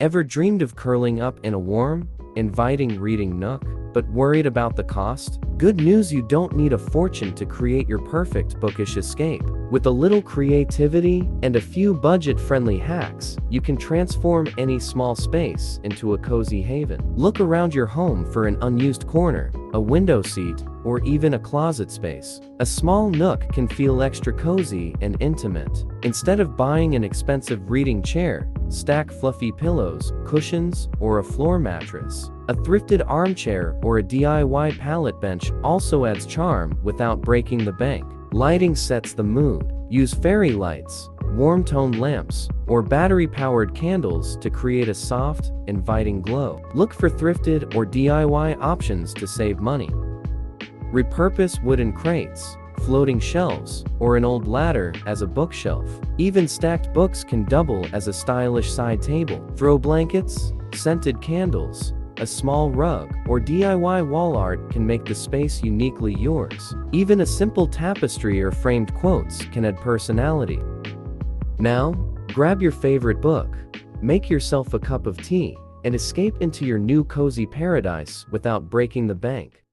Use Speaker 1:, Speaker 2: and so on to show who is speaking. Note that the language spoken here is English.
Speaker 1: Ever dreamed of curling up in a warm, inviting reading nook, but worried about the cost? Good news, you don't need a fortune to create your perfect bookish escape. With a little creativity and a few budget-friendly hacks, you can transform any small space into a cozy haven. Look around your home for an unused corner, a window seat, or even a closet space. A small nook can feel extra cozy and intimate. Instead of buying an expensive reading chair, stack fluffy pillows, cushions, or a floor mattress. A thrifted armchair or a DIY pallet bench also adds charm without breaking the bank. Lighting sets the mood. Use fairy lights, warm-toned lamps, or battery-powered candles to create a soft, inviting glow. Look for thrifted or DIY options to save money. Repurpose wooden crates, floating shelves, or an old ladder as a bookshelf. Even stacked books can double as a stylish side table. Throw blankets, scented candles, a small rug, or DIY wall art can make the space uniquely yours. Even a simple tapestry or framed quotes can add personality. Now, grab your favorite book, make yourself a cup of tea, and escape into your new cozy paradise without breaking the bank.